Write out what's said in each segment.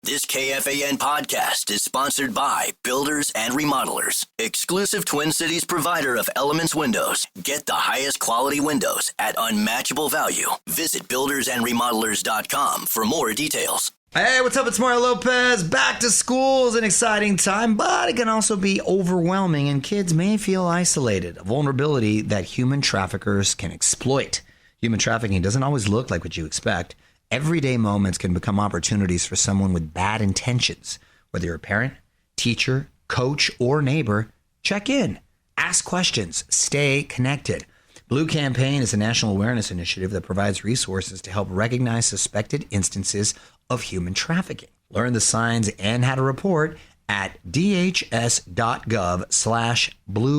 This KFAN podcast is sponsored by Builders and Remodelers, exclusive Twin Cities provider of Elements Windows. Get the highest quality windows at unmatchable value. Visit buildersandremodelers.com for more details. Hey, what's up? It's Mario Lopez. Back to school is an exciting time, but it can also be overwhelming, and kids may feel isolated, a vulnerability that human traffickers can exploit. Human trafficking doesn't always look like what you expect. Everyday moments can become opportunities for someone with bad intentions. Whether you're a parent, teacher, coach, or neighbor, check in, ask questions, stay connected. Blue Campaign is a national awareness initiative that provides resources to help recognize suspected instances of human trafficking. Learn the signs and how to report at dhs.gov/Blue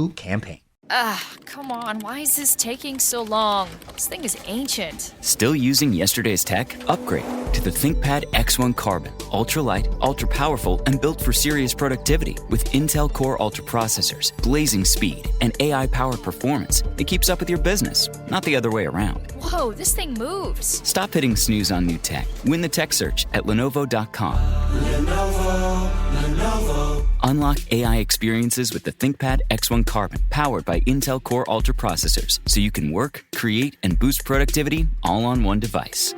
Campaign. Come on. Why is this taking so long? This thing is ancient. Still using yesterday's tech? Upgrade to the ThinkPad X1 Carbon. Ultra-light, ultra-powerful, and built for serious productivity. With Intel Core Ultra processors, blazing speed, and AI-powered performance that keeps up with your business, not the other way around. Whoa, this thing moves. Stop hitting snooze on new tech. Win the tech search at Lenovo.com. Lenovo. Unlock AI experiences with the ThinkPad X1 Carbon, powered by Intel Core Ultra processors, so you can work, create, and boost productivity all on one device.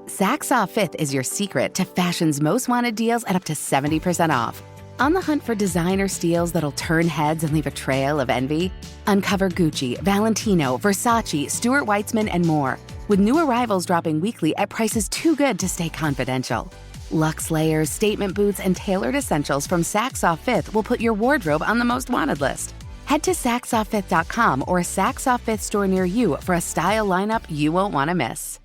Saks Off 5th is your secret to fashion's most wanted deals at up to 70% off. On the hunt for designer steals that'll turn heads and leave a trail of envy? Uncover Gucci, Valentino, Versace, Stuart Weitzman, and more, with new arrivals dropping weekly at prices too good to stay confidential. Luxe layers, statement boots, and tailored essentials from Saks Off 5th will put your wardrobe on the most wanted list. Head to SaksOff5th.com or a Saks Off 5th store near you for a style lineup you won't want to miss.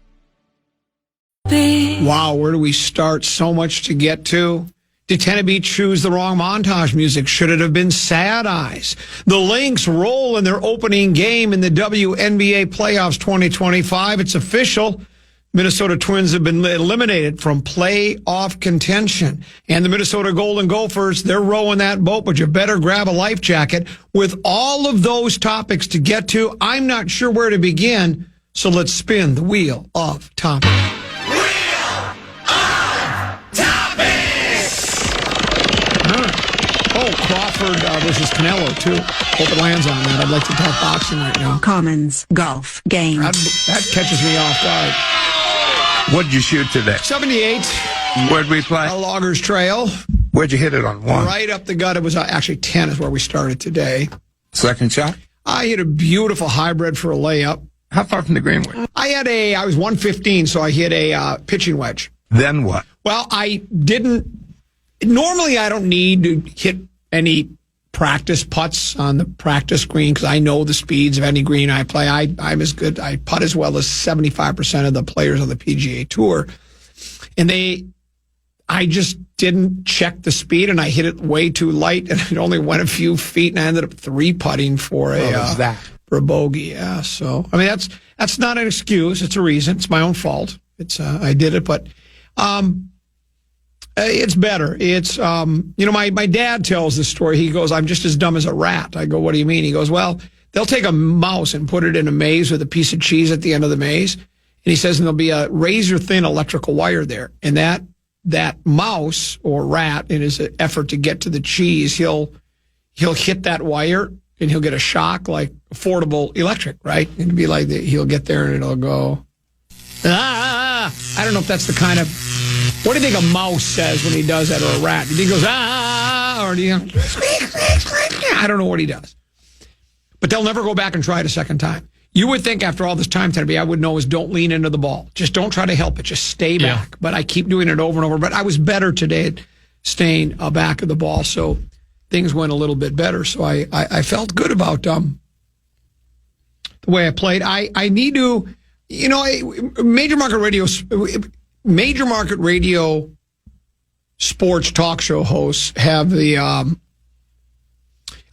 Wow, where do we start? So much to get to. Did Tennessee choose the wrong montage music? Should it have been Sad Eyes? The Lynx roll in their opening game in the WNBA playoffs 2025. It's official. Minnesota Twins have been eliminated from playoff contention. And the Minnesota Golden Gophers, they're rowing that boat, but you better grab a life jacket. With all of those topics to get to, I'm not sure where to begin, so let's spin the wheel of topics. Crawford versus Canelo, too. Hope it lands on that. I'd like to talk boxing right now. Commons golf game. That catches me off guard. What'd you shoot today? 78. Where'd we play? Loggers Trail. Where'd you hit it on? One? Right up the gut. It was actually 10 is where we started today. Second shot? I hit a beautiful hybrid for a layup. How far from the green was? I was 115, so I hit a pitching wedge. Then what? Well, normally I don't need to hit any practice putts on the practice green because I know the speeds of any green I play. I'm as good. I putt as well as 75% of the players on the PGA Tour. And I just didn't check the speed, and I hit it way too light, and it only went a few feet, and I ended up 3-putting for a bogey. Yeah, so I mean that's not an excuse. It's a reason. It's my own fault. I did it, but it's better. It's, my dad tells this story. He goes, I'm just as dumb as a rat. I go, what do you mean? He goes, well, they'll take a mouse and put it in a maze with a piece of cheese at the end of the maze. And he says, and there'll be a razor thin electrical wire there. And that mouse or rat, in his effort to get to the cheese, he'll hit that wire and he'll get a shock like affordable electric, right? And it'll be like he'll get there and it'll go, I don't know if that's the kind of, what do you think a mouse says when he does that, or a rat? Do you think he goes, or do you go, I don't know what he does. But they'll never go back and try it a second time. You would think after all this time, Tennessee, I would know is don't lean into the ball. Just don't try to help it. Just stay back. Yeah. But I keep doing it over and over. But I was better today at staying back of the ball, so things went a little bit better. So I felt good about the way I played. I need to, major market radio sports talk show hosts have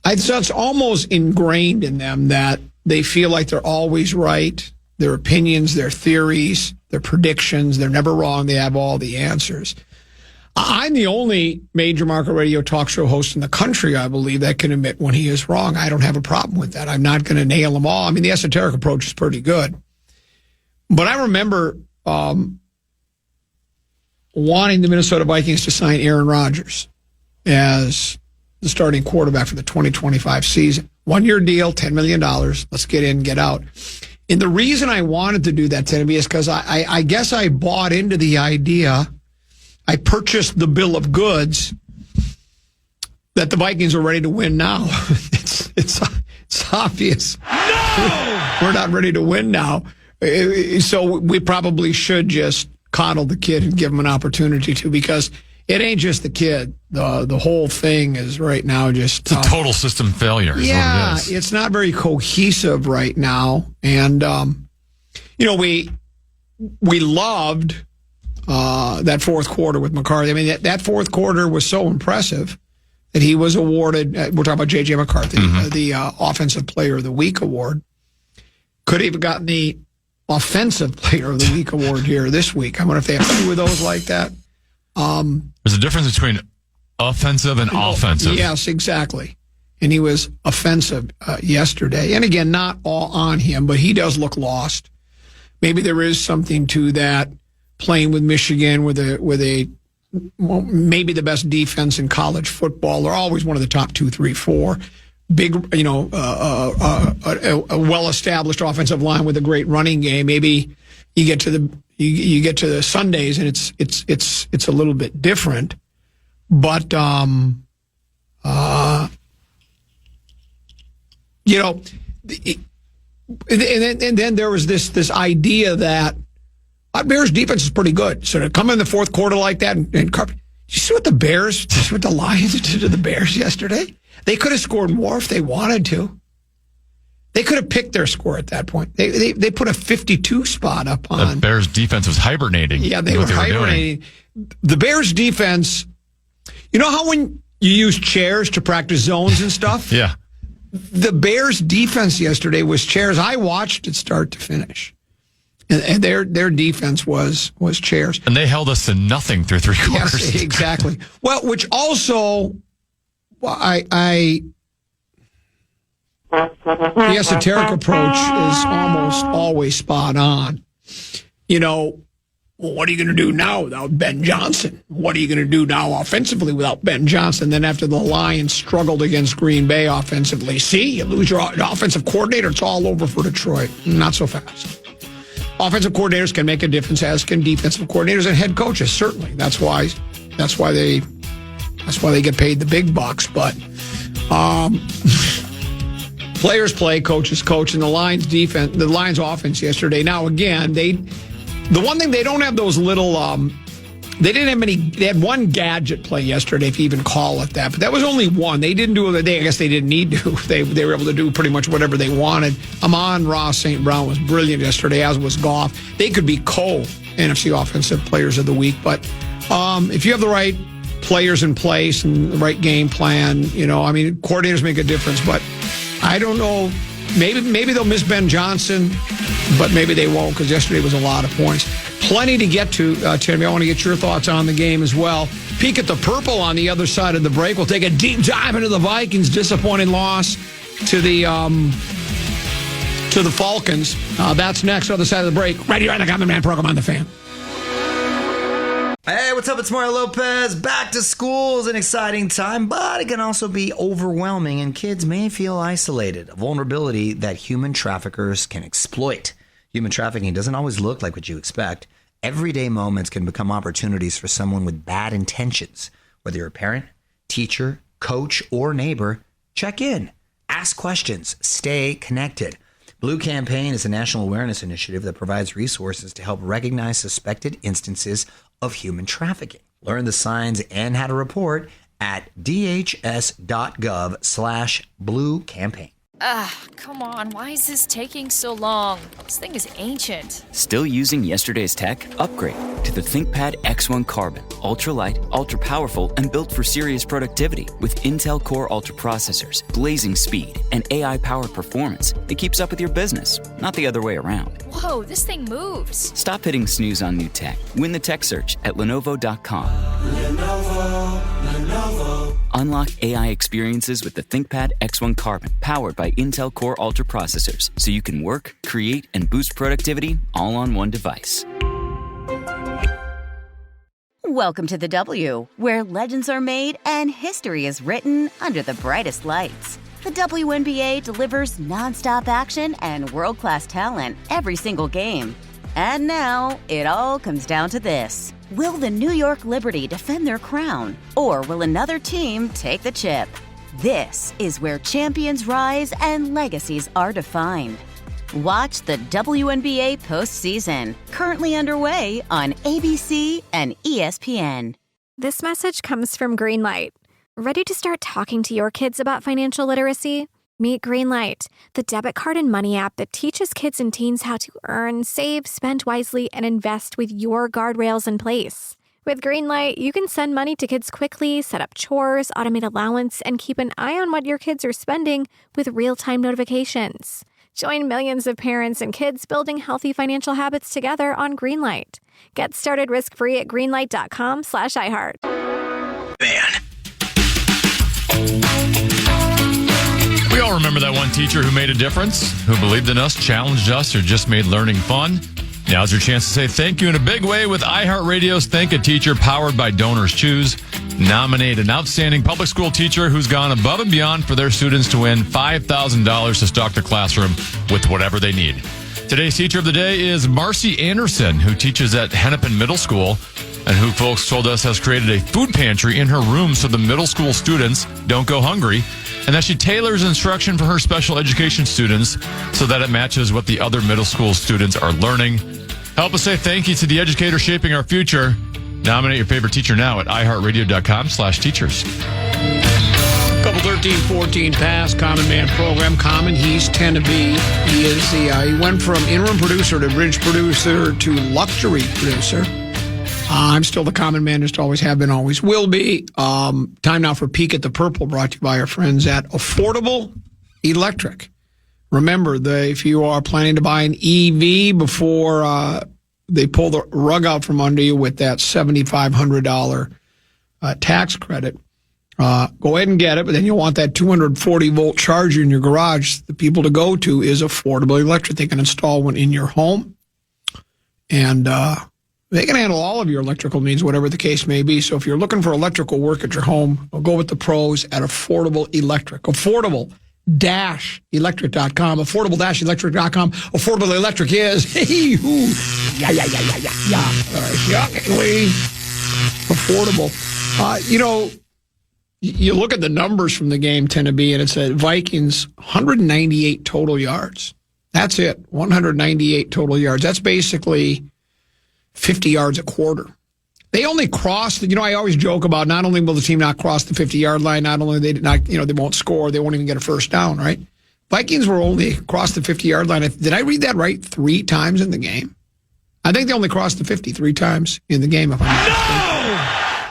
it's almost ingrained in them that they feel like they're always right. Their opinions, their theories, their predictions, they're never wrong. They have all the answers. I'm the only major market radio talk show host in the country, I believe, that can admit when he is wrong. I don't have a problem with that. I'm not going to nail them all. I mean, the esoteric approach is pretty good. But I remember wanting the Minnesota Vikings to sign Aaron Rodgers as the starting quarterback for the 2025 season. 1-year deal, $10 million. Let's get in, get out. And the reason I wanted to do that, Timmy, is because I guess I bought into the idea. I purchased the bill of goods that the Vikings are ready to win now. It's obvious. No! We're not ready to win now. So we probably should just coddle the kid and give him an opportunity to, because it ain't just the kid. The whole thing is right now just it's a total system failure. Yeah, what it is. It's not very cohesive right now. And we loved that fourth quarter with McCarthy. I mean, that fourth quarter was so impressive that he was awarded. We're talking about J.J. McCarthy, the Offensive Player of the Week award. Could have even gotten the Offensive Player of the Week award here this week. I wonder if they have two of those like that. There's a difference between offensive and offensive. Yes, exactly. And he was offensive yesterday. And again, not all on him, but he does look lost. Maybe there is something to that, playing with Michigan with maybe the best defense in college football. They're always one of the top 2, 3, 4. Big, a well-established offensive line with a great running game. Maybe you get to the Sundays and it's a little bit different. But and then there was this idea that Bears defense is pretty good. So to come in the fourth quarter like that and you see what the Lions did to the Bears yesterday? They could have scored more if they wanted to. They could have picked their score at that point. They put a 52 spot up on. The Bears defense was hibernating. Yeah, they were hibernating. The Bears defense, you know how when you use chairs to practice zones and stuff? Yeah. The Bears defense yesterday was chairs. I watched it start to finish. And their defense was chairs. And they held us to nothing through 3 quarters. Yes, exactly. Well, which also, the esoteric approach is almost always spot on. What are you going to do now without Ben Johnson? What are you going to do now offensively without Ben Johnson? Then after the Lions struggled against Green Bay offensively, see, you lose your offensive coordinator, it's all over for Detroit. Not so fast. Offensive coordinators can make a difference, as can defensive coordinators and head coaches. Certainly, that's why they get paid the big bucks. But players play, coaches coach, and the Lions offense yesterday. Now again, the one thing they don't have those little. They didn't have many. They had one gadget play yesterday, if you even call it that. But that was only one. They didn't do it. I guess they didn't need to. They were able to do pretty much whatever they wanted. Amon-Ra St. Brown was brilliant yesterday, as was Goff. They could be NFC Offensive Players of the Week. But if you have the right players in place and the right game plan, coordinators make a difference. But I don't know. Maybe they'll miss Ben Johnson, but maybe they won't, because yesterday was a lot of points. Plenty to get to, Timmy. I want to get your thoughts on the game as well. Peek at the purple on the other side of the break. We'll take a deep dive into the Vikings' disappointing loss to the Falcons. That's next on the side of the break. Right here on the Common Man program on The Fan. Hey, what's up? It's Mario Lopez. Back to school is an exciting time, but it can also be overwhelming, and kids may feel isolated, a vulnerability that human traffickers can exploit. Human trafficking doesn't always look like what you expect. Everyday moments can become opportunities for someone with bad intentions. Whether you're a parent, teacher, coach, or neighbor, check in, ask questions, stay connected. Blue Campaign is a national awareness initiative that provides resources to help recognize suspected instances of human trafficking. Learn the signs and how to report at dhs.gov/Blue Campaign. Come on, why is this taking so long? This thing is ancient. Still using yesterday's tech? Upgrade to the ThinkPad X1 Carbon. Ultra-light, ultra-powerful, and built for serious productivity with Intel Core Ultra processors, blazing speed, and AI-powered performance that keeps up with your business, not the other way around. Whoa, this thing moves. Stop hitting snooze on new tech. Win the tech search at Lenovo.com. Lenovo. Unlock AI experiences with the ThinkPad X1 Carbon, powered by Intel Core Ultra processors, so you can work, create, and boost productivity all on one device. Welcome to the W, where legends are made and history is written under the brightest lights. The WNBA delivers nonstop action and world-class talent every single game. And now, it all comes down to this. Will the New York Liberty defend their crown, or will another team take the chip? This is where champions rise and legacies are defined. Watch the WNBA postseason, currently underway on ABC and ESPN. This message comes from Greenlight. Ready to start talking to your kids about financial literacy? Meet Greenlight, the debit card and money app that teaches kids and teens how to earn, save, spend wisely, and invest with your guardrails in place. With Greenlight, you can send money to kids quickly, set up chores, automate allowance, and keep an eye on what your kids are spending with real-time notifications. Join millions of parents and kids building healthy financial habits together on Greenlight. Get started risk-free at greenlight.com/iHeart. Man. We all remember that one teacher who made a difference, who believed in us, challenged us, or just made learning fun. Now's your chance to say thank you in a big way with iHeartRadio's Thank a Teacher, powered by Donors Choose. Nominate an outstanding public school teacher who's gone above and beyond for their students to win $5,000 to stock the classroom with whatever they need. Today's teacher of the day is Marcy Anderson, who teaches at Hennepin Middle School, and who folks told us has created a food pantry in her room so the middle school students don't go hungry, and that she tailors instruction for her special education students so that it matches what the other middle school students are learning. Help us say thank you to the educator shaping our future. Nominate your favorite teacher now at iHeartRadio.com/teachers. Couple 13-14 pass, Common Man program. Common, he's 10 to be. He went from interim producer to bridge producer to luxury producer. I'm still the Common Man, just always have been, always will be. Time now for Peek at the Purple, brought to you by our friends at Affordable Electric. Remember, if you are planning to buy an EV before they pull the rug out from under you with that $7,500 tax credit, go ahead and get it, but then you'll want that 240-volt charger in your garage. The people to go to is Affordable Electric. They can install one in your home, and they can handle all of your electrical needs, whatever the case may be. So if you're looking for electrical work at your home, I'll go with the pros at Affordable Electric. Affordable-electric.com. Affordable-electric.com. Affordable Electric is. Yeah. All right. Shockingly affordable. You look at the numbers from the game, Tennessee, and it's a Vikings 198 total yards. That's it. 198 total yards. That's basically 50 yards a quarter. They only crossed, I always joke about not only will the team not cross the 50-yard line, not only they won't score, they won't even get a first down, right? Vikings were only across the 50-yard line. Did I read that right? 3 times in the game? I think they only crossed the 50 3 times in the game. If I'm not mistaken.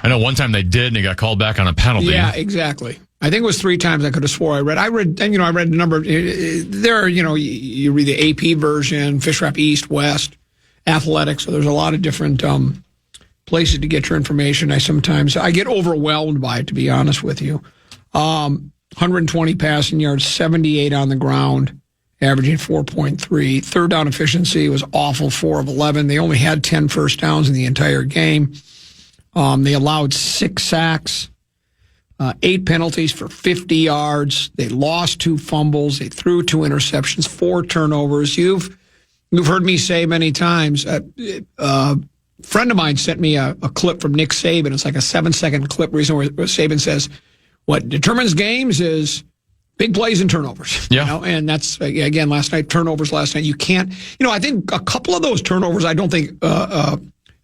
I know one time they did, and he got called back on a penalty. Yeah, exactly. I think it was 3 times. I could have swore I read, I read a number. There, you read the AP version, Fish Wrap East, West, Athletics. So there's a lot of different places to get your information. I get overwhelmed by it, to be honest with you. 120 passing yards, 78 on the ground, averaging 4.3. Third down efficiency was awful, 4 of 11. They only had 10 first downs in the entire game. They allowed 6 sacks, 8 penalties for 50 yards. They lost 2 fumbles. They threw 2 interceptions, 4 turnovers. You've heard me say many times, a friend of mine sent me a clip from Nick Saban. It's like a 7-second clip where Saban says, what determines games is big plays and turnovers. Yeah. And that's, again, turnovers last night. You can't, I think a couple of those turnovers, I don't think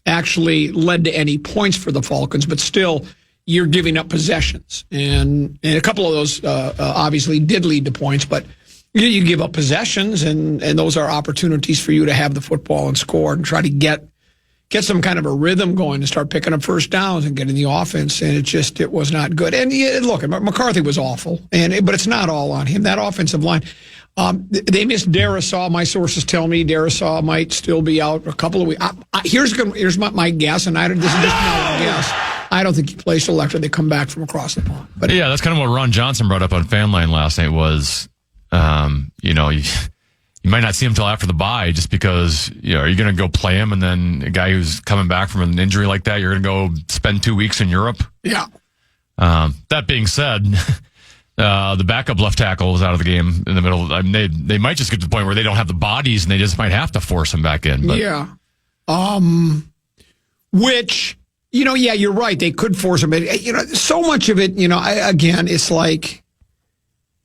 actually led to any points for the Falcons, but still, you're giving up possessions. And a couple of those obviously did lead to points, but you give up possessions, and those are opportunities for you to have the football and score and try to get some kind of a rhythm going and start picking up first downs and getting the offense. And it was not good. And look, McCarthy was awful, but it's not all on him. That offensive line, they missed Darisaw. My sources tell me Darisaw might still be out a couple of weeks. Here's my guess, and this is just my guess. I don't think he plays till after they come back from across the pond. But yeah, that's kind of what Ron Johnson brought up on Fan Line last night was, you you might not see him until after the bye, just because are you going to go play him, and then a guy who's coming back from an injury like that, you're going to go spend 2 weeks in Europe? Yeah. That being said, the backup left tackle was out of the game in the middle. I mean, they might just get to the point where they don't have the bodies, and they just might have to force him back in. But. Yeah. Which, you're right. They could force him. But, so much of it, again, it's like,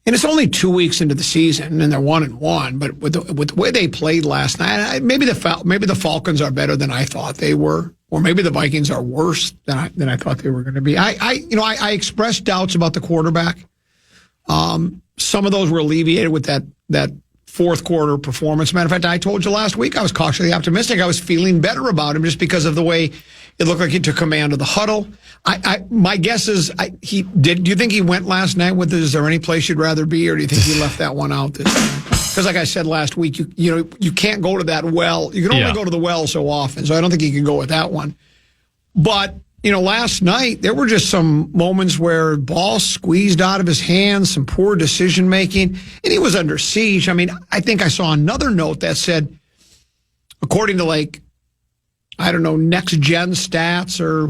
and it's only 2 weeks into the season, and they're 1-1. But with the way they played last night, maybe the Falcons are better than I thought they were, or maybe the Vikings are worse than I thought they were going to be. I expressed doubts about the quarterback. Some of those were alleviated with that fourth quarter performance. Matter of fact, I told you last week I was cautiously optimistic. I was feeling better about him just because of the way it looked like he took command of the huddle. My guess is do you think he went last night with, is there any place you'd rather be, or do you think he left that one out this time? Because like I said last week, you can't go to that well. You can only go to the well so often. So I don't think he could go with that one. But, last night there were just some moments where balls squeezed out of his hands, some poor decision making, and he was under siege. I mean, I think I saw another note that said, according to I don't know, next gen stats or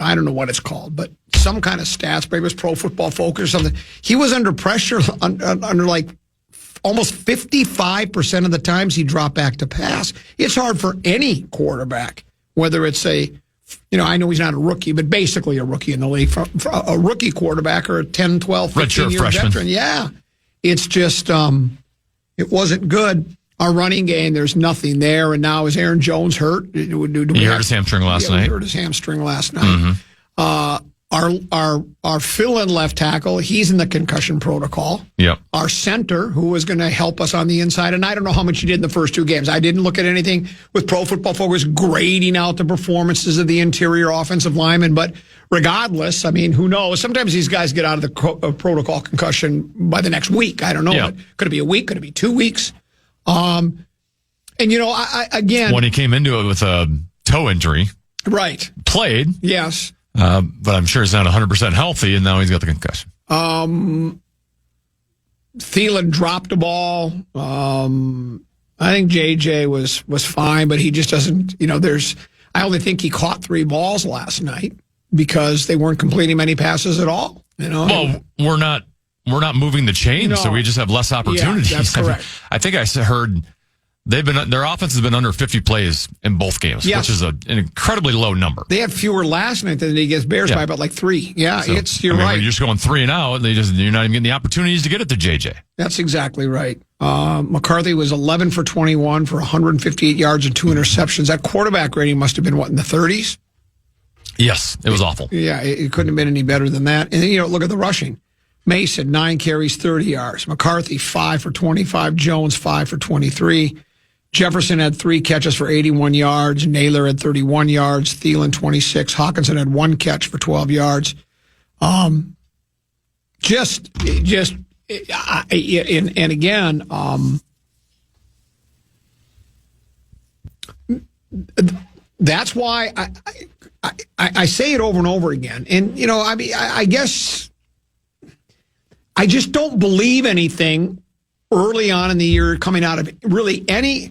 I don't know what it's called, but some kind of stats, maybe it was Pro Football Focus or something. He was under pressure under almost 55% of the times he dropped back to pass. It's hard for any quarterback, whether it's I know he's not a rookie, but basically a rookie in the league, for a rookie quarterback or a 10, 12, 15-year veteran. Yeah. It's just, it wasn't good. Our running game, there's nothing there. And now is Aaron Jones hurt? He hurt his hamstring last night. He hurt his hamstring last night. Mm-hmm. Our fill-in left tackle, he's in the concussion protocol. Yep. Our center, who was going to help us on the inside, and I don't know how much he did in the first two games. I didn't look at anything with Pro Football Focus grading out the performances of the interior offensive linemen, but regardless, I mean, who knows? Sometimes these guys get out of the protocol concussion by the next week. I don't know. Yep. But could it be a week? Could it be 2 weeks? And I again, when he came into it with a toe injury, right? Played, yes, but I'm sure he's not 100% healthy, and now he's got the concussion. Thielen dropped a ball. I think JJ was fine, but he just doesn't. I only think he caught 3 balls last night because they weren't completing many passes at all. Well, we're not moving the chain, so we just have less opportunities. Yeah, that's correct. I think I heard their offense has been under 50 plays in both games, which is an incredibly low number. They had fewer last night than they did against Bears by about 3. Yeah, so, you're right. You're just going 3 and out. You're not even getting the opportunities to get it to JJ. That's exactly right. McCarthy was 11 for 21 for 158 yards and 2 interceptions. That quarterback rating must have been in the 30s. Yes, it was awful. Yeah, it couldn't have been any better than that. And then look at the rushing. Mason, 9 carries, 30 yards. McCarthy, 5 for 25. Jones, 5 for 23. Jefferson had 3 catches for 81 yards. Naylor had 31 yards. Thielen, 26. Hawkinson had 1 catch for 12 yards. And again, that's why I say it over and over again. And, I guess I just don't believe anything early on in the year coming out of really any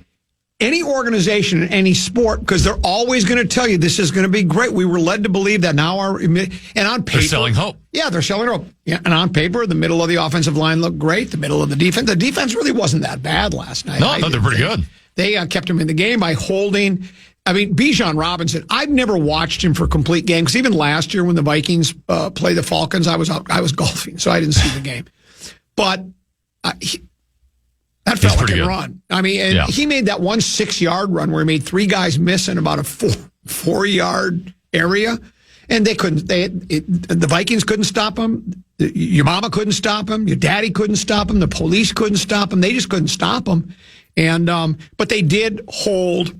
organization in any sport, because they're always going to tell you this is going to be great. We were led to believe that. Now and on paper, they're selling hope. Yeah, they're selling hope. Yeah, and on paper, the middle of the offensive line looked great. The middle of the defense really wasn't that bad last night. No, I thought they're pretty good. They kept him in the game by holding. I mean, Bijan Robinson, I've never watched him for complete game, because even last year when the Vikings played the Falcons, I was golfing, so I didn't see the game. But that felt like a run. I mean, he made that 1 6-yard run where he made 3 guys miss in about a 4-yard area, and they couldn't. The Vikings couldn't stop him. Your mama couldn't stop him. Your daddy couldn't stop him. The police couldn't stop him. They just couldn't stop him. And but they did hold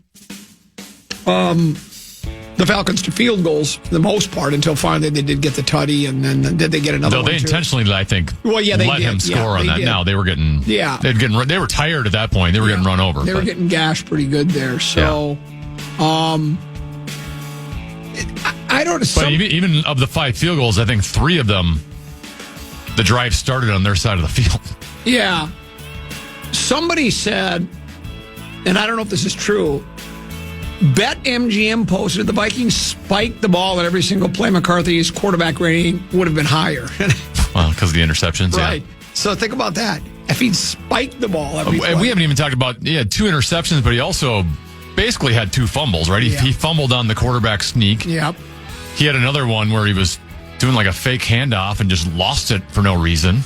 the Falcons to field goals for the most part until finally they did get the tutty, and then did they get another one? They intentionally, I think, let him score on that. Did. Now they were getting, they were tired at that point. They were getting run over. They were getting gashed pretty good there. So, I don't. But even of the 5 field goals, I think 3 of them, the drive started on their side of the field. Yeah. Somebody said and I don't know if this is true, BetMGM posted the Vikings spiked the ball at every single play. McCarthy's quarterback rating would have been higher. Well, because of the interceptions, right. Yeah. So think about that. If he'd spiked the ball every play. And we haven't even talked about, he had 2 interceptions, but he also basically had 2 fumbles, right? He fumbled on the quarterback sneak. Yep. He had another one where he was doing like a fake handoff and just lost it for no reason.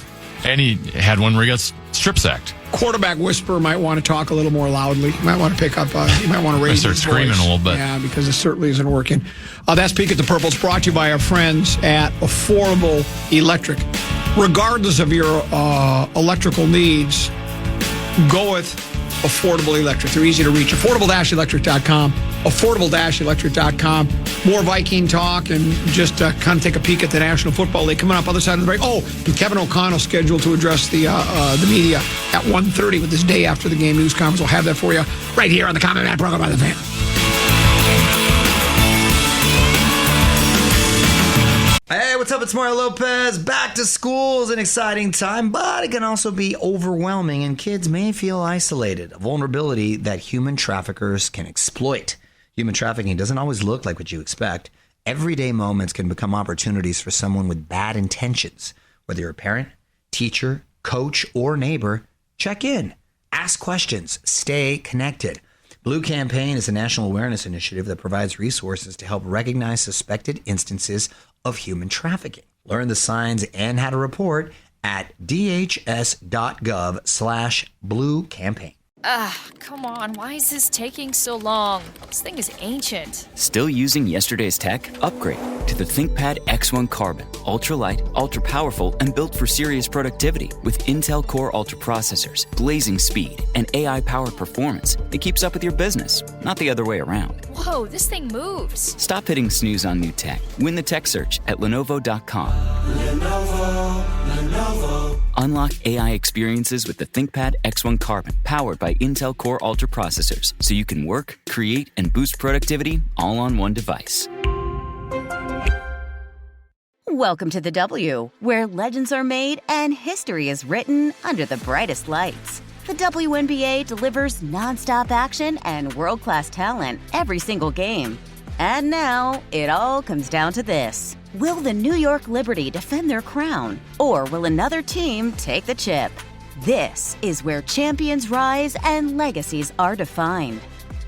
And he had one where he got strip sacked. Quarterback whisperer might want to talk a little more loudly. You might want to pick up, you might want to raise his voice. Start screaming a little bit. Yeah, because it certainly isn't working. That's Peek at the Purple. It's brought to you by our friends at Affordable Electric. Regardless of your electrical needs, go with Affordable Electric. They're easy to reach. Affordable-electric.com. Affordable-electric.com. More Viking talk and just kind of take a peek at the National Football League coming up other side of the break. Oh, and Kevin O'Connell scheduled to address the media at 1:30 with his day after the game news conference. We'll have that for you right here on the Common Man program by the Fan. Hey, what's up? It's Mario Lopez. Back to school is an exciting time, but it can also be overwhelming, and kids may feel isolated, a vulnerability that human traffickers can exploit. Human trafficking doesn't always look like what you expect. Everyday moments can become opportunities for someone with bad intentions. Whether you're a parent, teacher, coach, or neighbor, check in, ask questions, stay connected. Blue Campaign is a national awareness initiative that provides resources to help recognize suspected instances of human trafficking. Learn the signs and how to report at dhs.gov/Blue Campaign. Come on, why is this taking so long? This thing is ancient. Still using yesterday's tech? Upgrade to the ThinkPad X1 Carbon. Ultra-light, ultra-powerful, and built for serious productivity. With Intel Core Ultra processors, blazing speed, and AI-powered performance that keeps up with your business, not the other way around. Whoa, this thing moves. Stop hitting snooze on new tech. Win the tech search at Lenovo.com. Lenovo. Unlock AI experiences with the ThinkPad X1 Carbon, powered by Intel Core Ultra processors, so you can work, create, and boost productivity all on one device. Welcome to the W, where legends are made and history is written under the brightest lights. The WNBA delivers nonstop action and world-class talent every single game. And now, it all comes down to this. Will the New York Liberty defend their crown, or will another team take the chip? This is where champions rise and legacies are defined.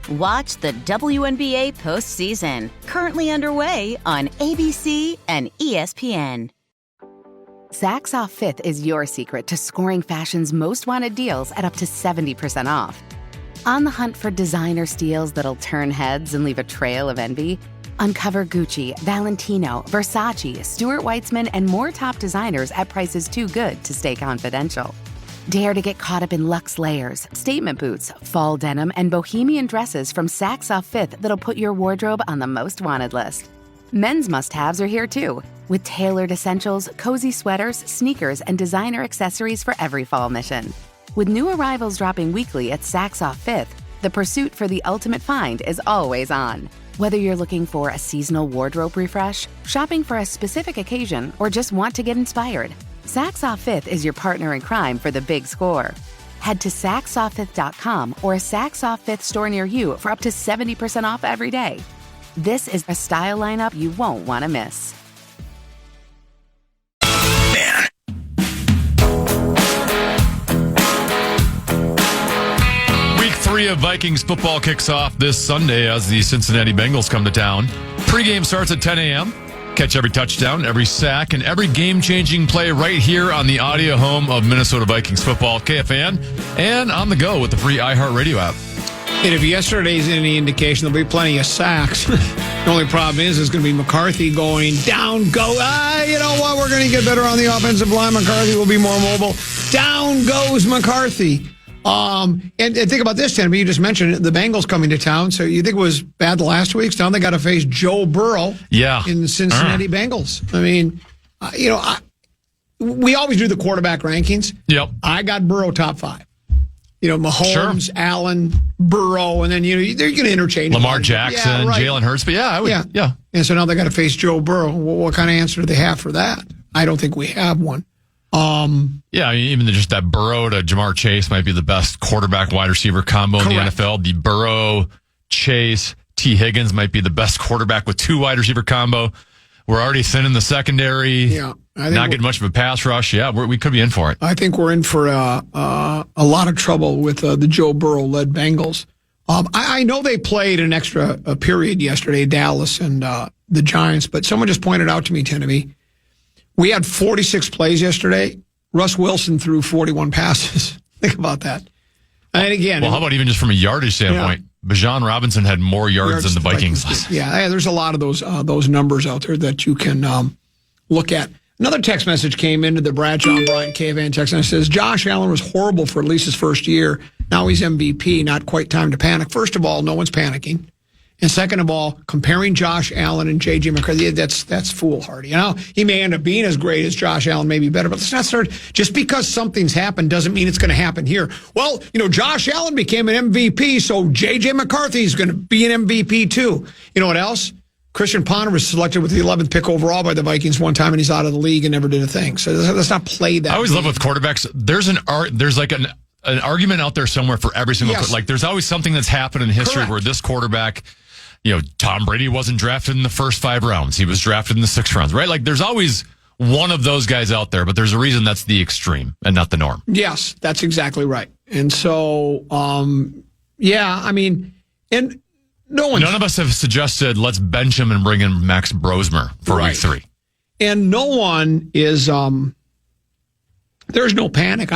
Watch the WNBA postseason, currently underway on ABC and ESPN. Saks Off 5th is your secret to scoring fashion's most wanted deals at up to 70% off. On the hunt for designer steals that'll turn heads and leave a trail of envy? Uncover Gucci, Valentino, Versace, Stuart Weitzman, and more top designers at prices too good to stay confidential. Dare to get caught up in luxe layers, statement boots, fall denim, and bohemian dresses from Saks Off 5th that'll put your wardrobe on the most wanted list. Men's must-haves are here too, with tailored essentials, cozy sweaters, sneakers, and designer accessories for every fall mission. With new arrivals dropping weekly at Saks Off 5th, the pursuit for the ultimate find is always on. Whether you're looking for a seasonal wardrobe refresh, shopping for a specific occasion, or just want to get inspired, Saks Off 5th is your partner in crime for the big score. Head to SaksOff5th.com or a Saks Off 5th store near you for up to 70% off every day. This is a style lineup you won't want to miss. Week 3 of Vikings football kicks off this Sunday as the Cincinnati Bengals come to town. Pre-game starts at 10 a.m. Catch every touchdown, every sack, and every game-changing play right here on the audio home of Minnesota Vikings football, KFAN, and on the go with the free iHeartRadio app. And if yesterday's any indication, there'll be plenty of sacks. The only problem is going to be McCarthy going down, go. You know what? We're going to get better on the offensive line. McCarthy will be more mobile. Down goes McCarthy. And think about this, Tim. You just mentioned it, the Bengals coming to town. So you think it was bad the last 2 weeks? Now they got to face Joe Burrow in the Cincinnati Bengals. I mean, we always do the quarterback rankings. Yep. I got Burrow top 5. Mahomes, Allen, Burrow, and then, they're going to interchange. Lamar Jackson, right. Jalen Hurts. But yeah. And so now they got to face Joe Burrow. What kind of answer do they have for that? I don't think we have one. Yeah, even just that Burrow to Jamar Chase might be the best quarterback wide receiver combo in the NFL. The Burrow, Chase, T. Higgins might be the best quarterback with 2 wide receiver combo. We're already thin in the secondary. Yeah, not getting much of a pass rush. Yeah, we could be in for it. I think we're in for a lot of trouble with the Joe Burrow-led Bengals. I know they played an extra period yesterday, Dallas and the Giants, but someone just pointed out to me, Tinneby, we had 46 plays yesterday. Russ Wilson threw 41 passes. Think about that. And again, well, how about even just from a yardage standpoint? Yeah. Bijan Robinson had more yards than the Vikings last. Yeah, there's a lot of those numbers out there that you can look at. Another text message came into the Bradshaw and Bryant KFAN text, and it says, Josh Allen was horrible for at least his first year. Now he's MVP. Not quite time to panic. First of all, no one's panicking. And second of all, comparing Josh Allen and J.J. McCarthy, that's foolhardy. You know, he may end up being as great as Josh Allen, maybe better, but let's not start. Just because something's happened doesn't mean it's going to happen here. Well, Josh Allen became an MVP, so J.J. McCarthy is going to be an MVP too. You know what else? Christian Ponder was selected with the 11th pick overall by the Vikings one time, and he's out of the league and never did a thing. So let's not play that. I always love with quarterbacks. There's like an argument out there somewhere for every single. Yes. Like there's always something that's happened in history Correct. where this quarterback. Tom Brady wasn't drafted in the first 5 rounds. He was drafted in the 6th rounds, right? Like there's always one of those guys out there, but there's a reason that's the extreme and not the norm. Yes, that's exactly right. And so, and none of us have suggested let's bench him and bring in Max Brosmer for week 3. And no one is, there's no panic.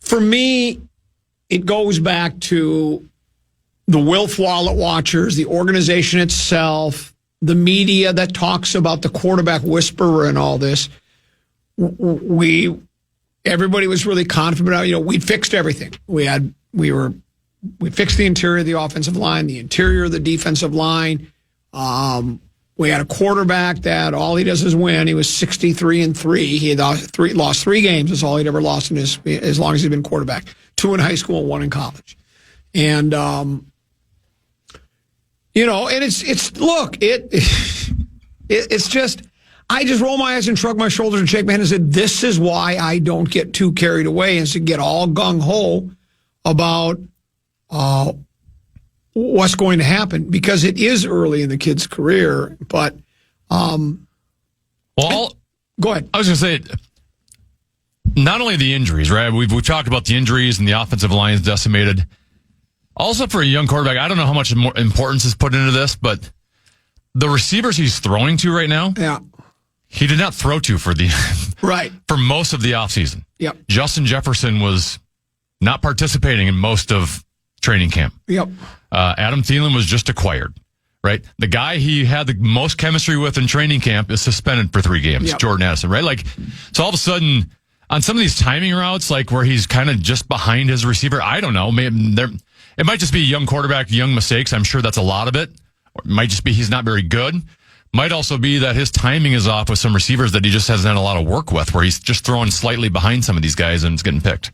For me, it goes back to the Wilf Wallet watchers, the organization itself, the media that talks about the quarterback whisperer and all this. Everybody was really confident about, we fixed everything. We fixed the interior of the offensive line, the interior of the defensive line. We had a quarterback that all he does is win. He was 63-3. He had lost 3 games. That's all he'd ever lost as long as he'd been quarterback. 2 in high school and 1 in college. And, and it's just, I just roll my eyes and shrug my shoulders and shake my head and said, this is why I don't get too carried away and to get all gung-ho about what's going to happen, because it is early in the kid's career. But, go ahead. I was going to say, not only the injuries, right? We've talked about the injuries and the offensive line is decimated. Also, for a young quarterback, I don't know how much more importance is put into this, but the receivers he's throwing to right now, he did not throw to for for most of the offseason. Yep. Justin Jefferson was not participating in most of training camp. Yep. Adam Thielen was just acquired, right? The guy he had the most chemistry with in training camp is suspended for 3 games, Jordan Addison, right? Like, so all of a sudden, on some of these timing routes, like where he's kind of just behind his receiver, I don't know. It might just be a young quarterback, young mistakes. I'm sure that's a lot of it. Or it might just be he's not very good. Might also be that his timing is off with some receivers that he just hasn't had a lot of work with, where he's just throwing slightly behind some of these guys and it's getting picked.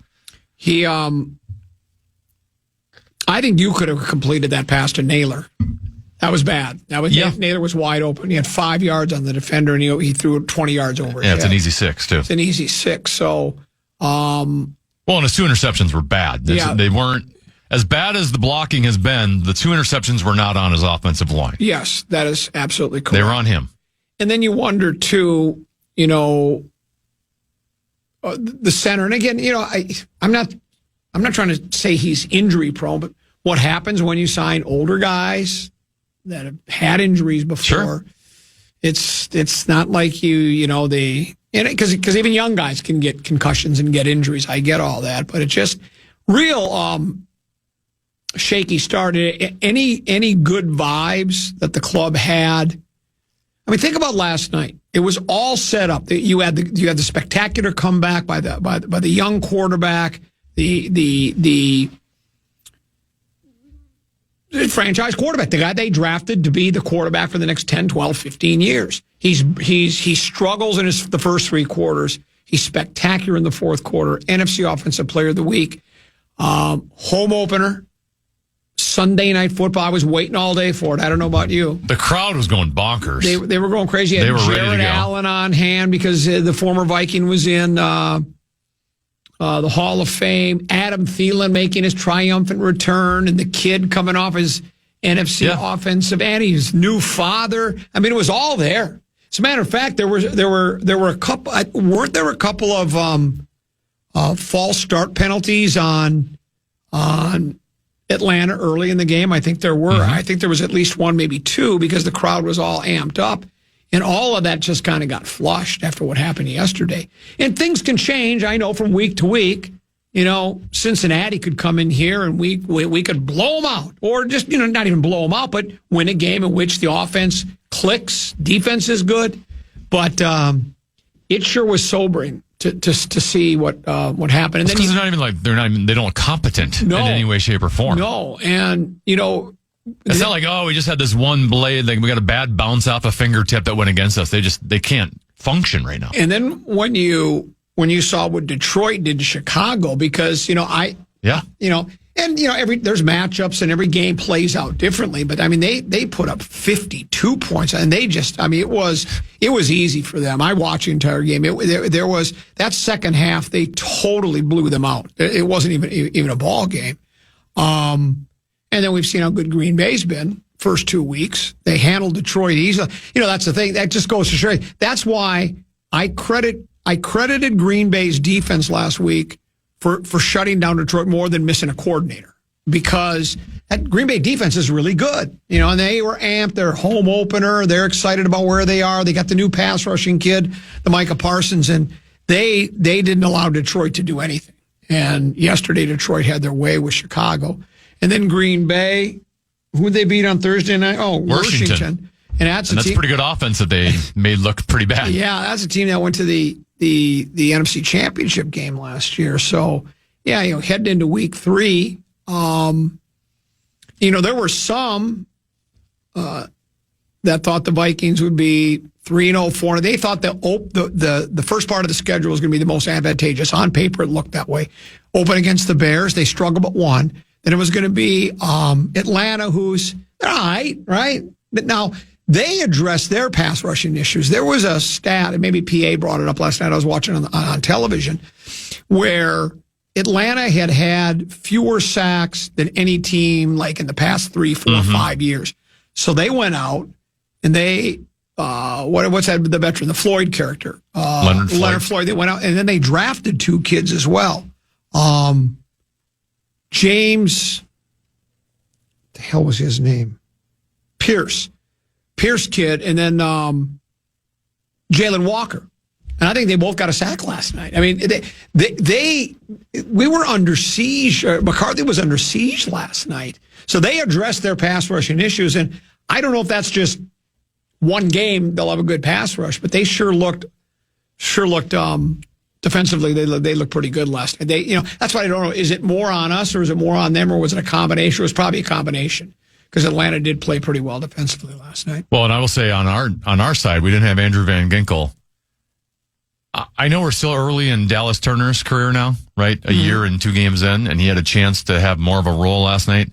I think you could have completed that pass to Naylor. That was bad. Naylor was wide open. He had 5 yards on the defender, and he threw it 20 yards over. Yeah, it's an easy 6 too. It's an easy 6. So, and his 2 interceptions were bad. They weren't as bad as the blocking has been. The 2 interceptions were not on his offensive line. Yes, that is absolutely correct. They were on him. And then you wonder too, the center. And again, I'm not trying to say he's injury prone, but what happens when you sign older guys that have had injuries before? Sure. It's not like because even young guys can get concussions and get injuries. I get all that, but it's just real shaky start. Any good vibes that the club had? I mean, think about last night. It was all set up. You had the spectacular comeback by the young quarterback. The franchise quarterback, the guy they drafted to be the quarterback for the next 10, 12, 15 years. He struggles in the first 3 quarters. He's spectacular in the 4th quarter. NFC Offensive Player of the Week. Home opener. Sunday night football. I was waiting all day for it. I don't know about you. The crowd was going bonkers. They were going crazy. They were ready to Jared go. Allen on hand because the former Viking was in the Hall of Fame. Adam Thielen making his triumphant return, and the kid coming off his NFC offensive and his new father. I mean, it was all there. As a matter of fact, there were a couple. Weren't there a couple of false start penalties on Atlanta early in the game? I think there were. Mm-hmm. I think there was at least one, maybe two, because the crowd was all amped up. And all of that just kind of got flushed after what happened yesterday. And things can change, I know, from week to week. You know, Cincinnati could come in here and we could blow them out. Or just, not even blow them out, but win a game in which the offense clicks, defense is good. But it sure was sobering to see what happened. And then because they don't look competent in any way, shape, or form. No, and it's not like, we just had this one blade, like we got a bad bounce off a fingertip that went against us. They can't function right now. And then when you saw what Detroit did to Chicago, because there's matchups and every game plays out differently. But I mean, they put up 52 points, and it was easy for them. I watched the entire game. There was that second half, they totally blew them out. It wasn't even a ball game. And then we've seen how good Green Bay's been first 2 weeks. They handled Detroit easily. That's the thing. That just goes to show you. That's why I credited Green Bay's defense last week for shutting down Detroit more than missing a coordinator, because that Green Bay defense is really good. And they were amped. Their home opener. They're excited about where they are. They got the new pass rushing kid, the Micah Parsons, and they didn't allow Detroit to do anything. And yesterday, Detroit had their way with Chicago. And then Green Bay, who'd they beat on Thursday night? Oh, Washington. And that's a pretty good offense that they made look pretty bad. Yeah, that's a team that went to the NFC Championship game last year. So, heading into week 3, there were some that thought the Vikings would be 3-0, 4. They thought the first part of the schedule was going to be the most advantageous. On paper, it looked that way. Open against the Bears, they struggled but won. Then it was going to be Atlanta, who's all right? But now they addressed their pass rushing issues. There was a stat, and maybe PA brought it up last night. I was watching on television, where Atlanta had fewer sacks than any team like in the past 3, 4, 5 years. So they went out and they what's that? The veteran, the Floyd character, Leonard Floyd. They went out and then they drafted 2 kids as well. James, the hell was his name? Pierce kid, and then Jalen Walker. And I think they both got a sack last night. I mean, we were under siege. McCarthy was under siege last night. So they addressed their pass rushing issues. And I don't know if that's just one game they'll have a good pass rush, but they sure looked defensively, they looked pretty good last night. That's why I don't know. Is it more on us or is it more on them, or was it a combination? It was probably a combination, because Atlanta did play pretty well defensively last night. Well, and I will say on our side, we didn't have Andrew Van Ginkel. I know we're still early in Dallas Turner's career now, right? A year and 2 games in, and he had a chance to have more of a role last night.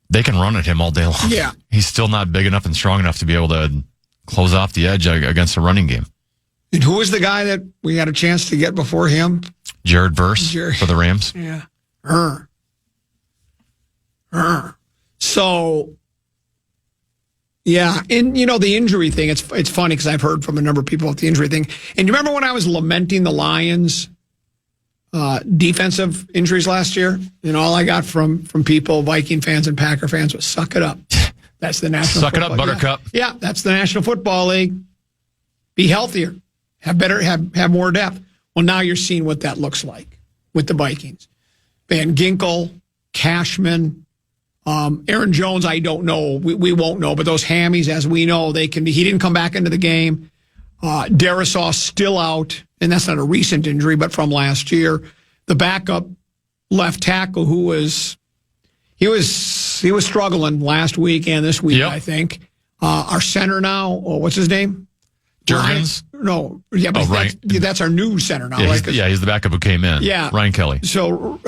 They can run at him all day long. Yeah. He's still not big enough and strong enough to be able to close off the edge against a running game. And who was the guy that we had a chance to get before him? Jared Verse for the Rams. Yeah. So, yeah. And, the injury thing, it's funny because I've heard from a number of people about the injury thing. And you remember when I was lamenting the Lions' defensive injuries last year? All I got from people, Viking fans and Packer fans, was suck it up. That's the National Suck it up, Buttercup. Yeah, that's the National Football League. Be healthier. Have more depth. Well, now you're seeing what that looks like with the Vikings. Van Ginkel, Cashman, Aaron Jones, I don't know. We won't know. But those hammies, as we know, they can be. He didn't come back into the game. Darisaw still out, and that's not a recent injury, but from last year. The backup left tackle, who was struggling last week and this week, I think. Our center now, what's his name? Jurgens? No. Yeah, but that's our new center now. Yeah, he's the backup who came in. Yeah. Ryan Kelly. So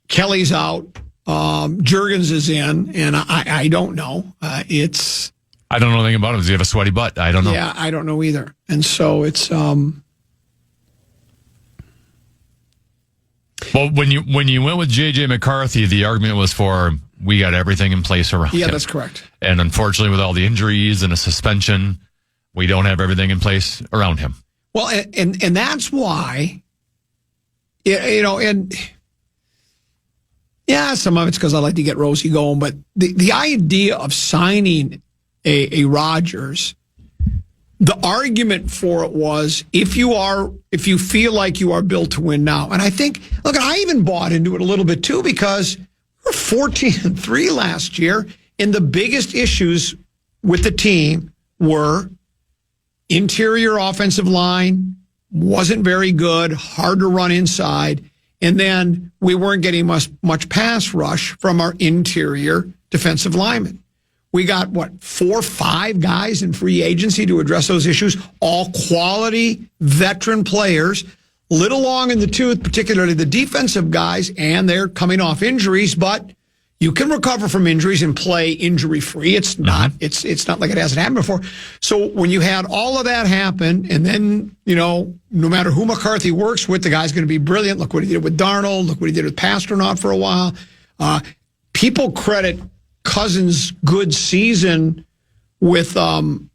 Kelly's out. Juergens is in, and I don't know. I don't know anything about him. Does he have a sweaty butt? I don't know. Yeah, I don't know either. And so it's well, when you went with J.J. McCarthy, the argument was for we got everything in place around him. Yeah, that's correct. And unfortunately, with all the injuries and a suspension, we don't have everything in place around him. Well, and that's why, and yeah, some of it's because I like to get Rosie going, but the idea of signing a Rodgers, the argument for it was if you feel like you are built to win now. And I think, look, I even bought into it a little bit too, because we're 14-3 last year, and the biggest issues with the team were interior offensive line wasn't very good, hard to run inside, and then we weren't getting much pass rush from our interior defensive linemen. We got, 4 or 5 guys in free agency to address those issues, all quality veteran players, little long in the tooth, particularly the defensive guys, and they're coming off injuries, but you can recover from injuries and play injury-free. It's not like it hasn't happened before. So when you had all of that happen, and then, no matter who McCarthy works with, the guy's going to be brilliant. Look what he did with Darnold. Look what he did with Pasternaut for a while. People credit Cousins' good season with, the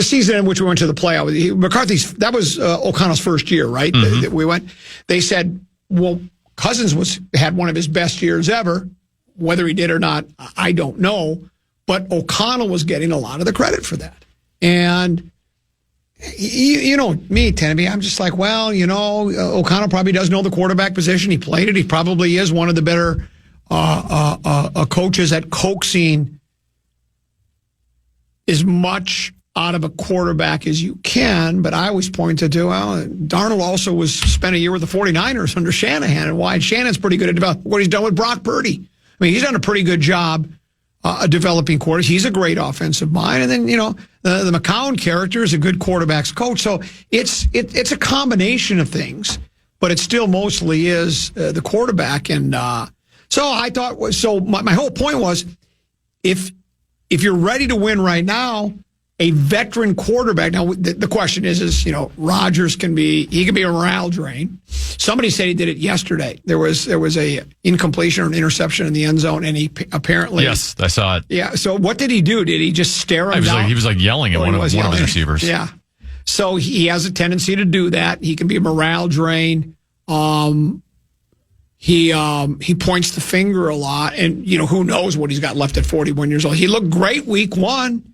season in which we went to the playoff. McCarthy's, that was O'Connell's first year, right? Mm-hmm. We went. They said, well, Cousins had one of his best years ever. Whether he did or not, I don't know. But O'Connell was getting a lot of the credit for that. And you know me, Tenneby, I'm just like, well, O'Connell probably does know the quarterback position. He played it. He probably is one of the better coaches at coaxing as much out of a quarterback as you can, but I always pointed to, Darnold also spent a year with the 49ers under Shanahan, and why Shannon's pretty good at developing what he's done with Brock Purdy. I mean, he's done a pretty good job developing quarters. He's a great offensive mind, and then, the McCown character is a good quarterback's coach, so it's a combination of things, but it still mostly is the quarterback, and so I thought, my whole point was, if you're ready to win right now, a veteran quarterback. Now, the question is, Rodgers can be a morale drain. Somebody said he did it yesterday. There was a incompletion or an interception in the end zone, and he apparently. Yes, I saw it. Yeah. So what did he do? Did he just stare him down? He was yelling at one of his receivers. Yeah. So he has a tendency to do that. He can be a morale drain. He points the finger a lot, and who knows what he's got left at 41 years old. He looked great week 1.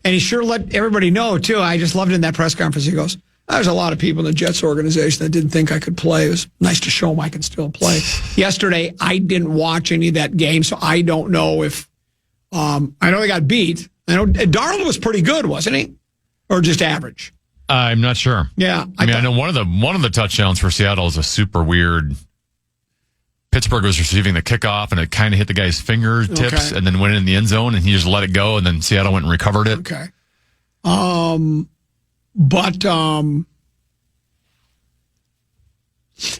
And he sure let everybody know, too. I just loved it in that press conference. He goes, there's a lot of people in the Jets organization that didn't think I could play. It was nice to show them I can still play. Yesterday, I didn't watch any of that game, so I don't know if I know they got beat. I know Darnold was pretty good, wasn't he? Or just average? I'm not sure. Yeah. I know one of the touchdowns for Seattle is a super weird. Pittsburgh was receiving the kickoff, and it kind of hit the guy's fingertips and then went in the end zone, and he just let it go, and then Seattle went and recovered it. Okay.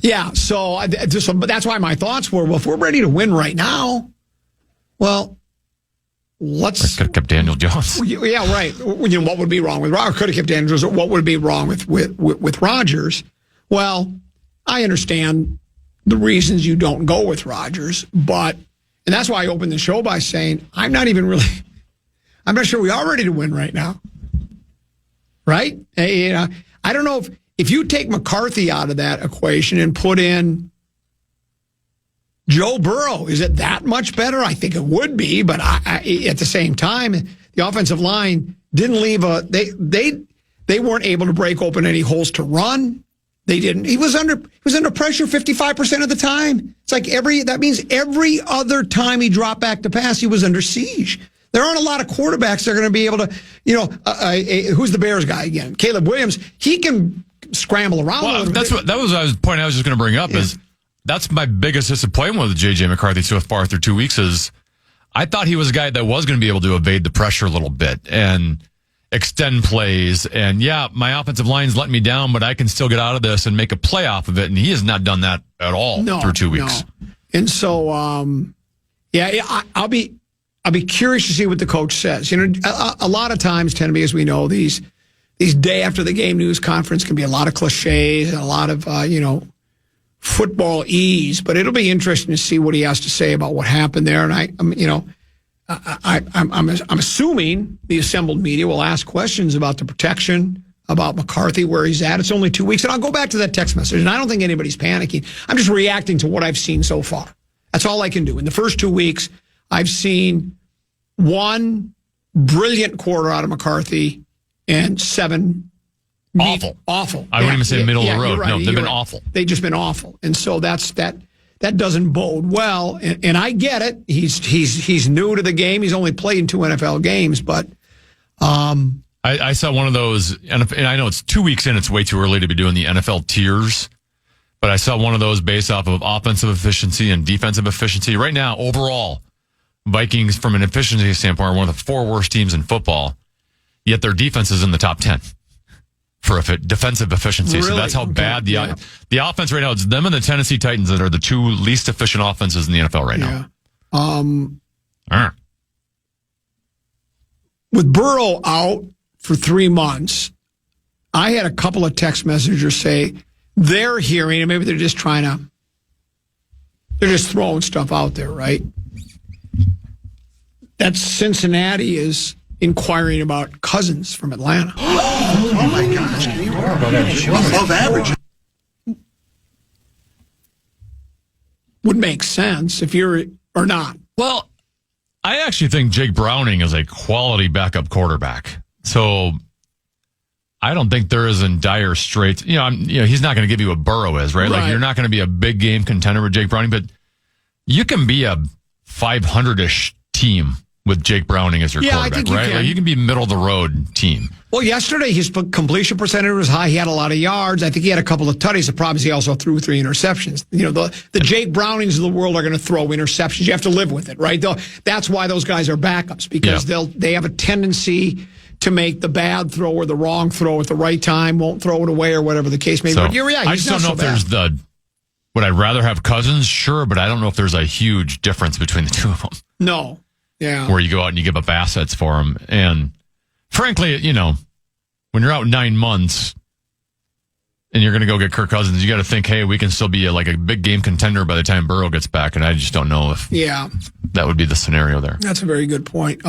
Yeah, so but that's why my thoughts were, well, if we're ready to win right now, well, let's... Could have kept Daniel Jones. Yeah, right. What would be wrong with Rodgers? Could have kept Daniel Jones. What would be wrong with Rodgers? Well, I understand the reasons you don't go with Rodgers, and that's why I opened the show by saying I'm not sure we are ready to win right now. Right? I don't know if you take McCarthy out of that equation and put in Joe Burrow, is it that much better? I think it would be, but at the same time, the offensive line didn't leave they weren't able to break open any holes to run. They didn't. He was under pressure 55% of the time. It's like that means every other time he dropped back to pass, he was under siege. There aren't a lot of quarterbacks that are going to be able to, who's the Bears guy again? Caleb Williams. He can scramble around. Well, that was the point I was just going to bring up. Is that's my biggest disappointment with J.J. McCarthy so far through 2 weeks is I thought he was a guy that was going to be able to evade the pressure a little bit, and extend plays. And yeah, my offensive line's letting me down, but I can still get out of this and make a play off of it. And he has not done that at all through 2 weeks. No. And so, I'll be curious to see what the coach says. You know, a lot of times, Tenby, as we know, these day after the game news conference can be a lot of cliches and a lot of football ease. But it'll be interesting to see what he has to say about what happened there. And I'm assuming the assembled media will ask questions about the protection, about McCarthy, where he's at. It's only 2 weeks. And I'll go back to that text message. And I don't think anybody's panicking. I'm just reacting to what I've seen so far. That's all I can do. In the first 2 weeks, I've seen one brilliant quarter out of McCarthy and 7 awful. Awful. I wouldn't even say middle of the road. Right, no, they've been right. awful. They've just been awful. And so that doesn't bode well. And I get it. He's new to the game. He's only played in 2 NFL games, but I saw one of those, and I know it's 2 weeks in, it's way too early to be doing the NFL tiers, but I saw one of those based off of offensive efficiency and defensive efficiency. Right now, overall, Vikings, from an efficiency standpoint, are one of the 4 worst teams in football, yet their defense is in the top 10 for defensive efficiency. Really? So that's how bad the offense right now, it's them and the Tennessee Titans that are the 2 least efficient offenses in the NFL right now. With Burrow out for 3 months, I had a couple of text messengers say they're hearing, and maybe they're just throwing stuff out there, right? That Cincinnati is inquiring about Cousins from Atlanta. Oh my gosh. Above average. Would make sense if you're, or not. Well, I actually think Jake Browning is a quality backup quarterback. So I don't think there is in dire straits. He's not going to give you what Burrow is, right? Like, you're not going to be a big game contender with Jake Browning, but you can be a 500-ish team with Jake Browning as your quarterback, right? Like, you can be middle of the road team. Well, yesterday his completion percentage was high. He had a lot of yards. I think he had a couple of tutties. The problem is he also threw 3 interceptions. The Jake Brownings of the world are going to throw interceptions. You have to live with it, right? That's why those guys are backups, because they have a tendency to make the bad throw or the wrong throw at the right time, won't throw it away or whatever the case may be. But I just don't know if there's would I rather have Cousins? Sure, but I don't know if there's a huge difference between the 2 of them. No. Yeah. Where you go out and you give up assets for them. And frankly, when you're out 9 months and you're going to go get Kirk Cousins, you got to think, hey, we can still be a big game contender by the time Burrow gets back. And I just don't know if that would be the scenario there. That's a very good point.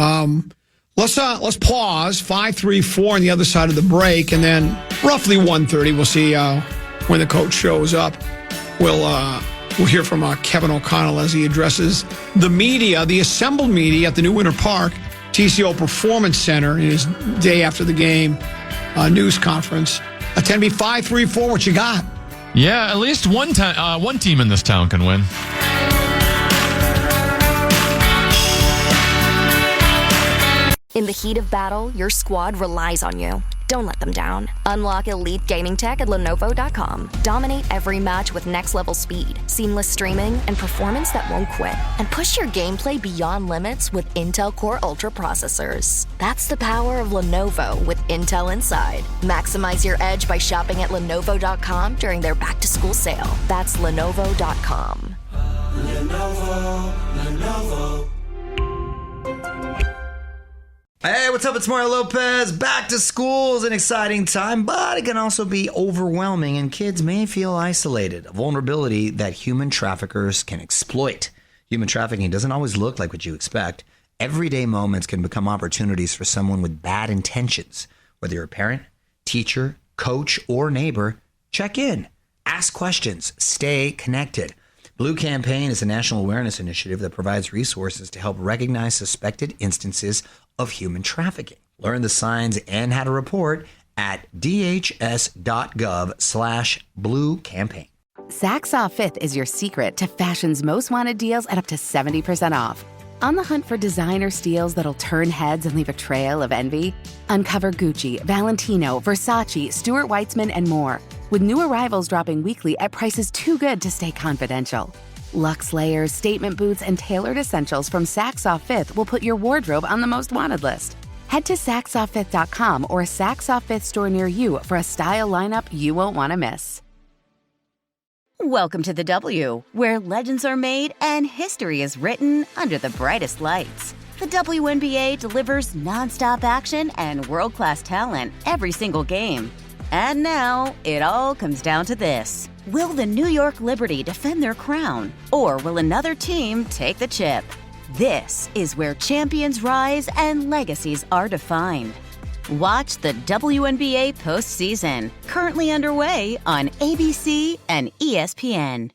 Let's pause. 5:34 on the other side of the break, and then roughly 1:30 we'll see when the coach shows up. We'll hear from Kevin O'Connell as he addresses the media, the assembled media at the new Winter Park TCO Performance Center in his day after the game news conference. Attend me 534. What you got? Yeah, at least one team in this town can win. In the heat of battle, your squad relies on you. Don't let them down. Unlock elite gaming tech at Lenovo.com. Dominate every match with next-level speed, seamless streaming, and performance that won't quit. And push your gameplay beyond limits with Intel Core Ultra processors. That's the power of Lenovo with Intel Inside. Maximize your edge by shopping at Lenovo.com during their back-to-school sale. That's Lenovo.com. Lenovo. Hey, what's up? It's Mario Lopez. Back to school is an exciting time, but it can also be overwhelming, and kids may feel isolated, a vulnerability that human traffickers can exploit. Human trafficking doesn't always look like what you expect. Everyday moments can become opportunities for someone with bad intentions. Whether you're a parent, teacher, coach, or neighbor, check in, ask questions, stay connected. Blue Campaign is a national awareness initiative that provides resources to help recognize suspected instances of human trafficking. Learn the signs and how to report at dhs.gov/Blue Campaign. Saks Off 5th is your secret to fashion's most wanted deals at up to 70% off. On the hunt for designer steals that'll turn heads and leave a trail of envy? Uncover Gucci, Valentino, Versace, Stuart Weitzman, and more, with new arrivals dropping weekly at prices too good to stay confidential. Luxe layers, statement boots, and tailored essentials from Saks Off 5th will put your wardrobe on the most wanted list. Head to SaxOffFifth.com or a Sax Off Fifth store near you for a style lineup you won't want to miss. Welcome to the W, where legends are made and history is written under the brightest lights. The WNBA delivers nonstop action and world-class talent every single game. And now, it all comes down to this. Will the New York Liberty defend their crown, or will another team take the chip? This is where champions rise and legacies are defined. Watch the WNBA postseason, currently underway on ABC and ESPN.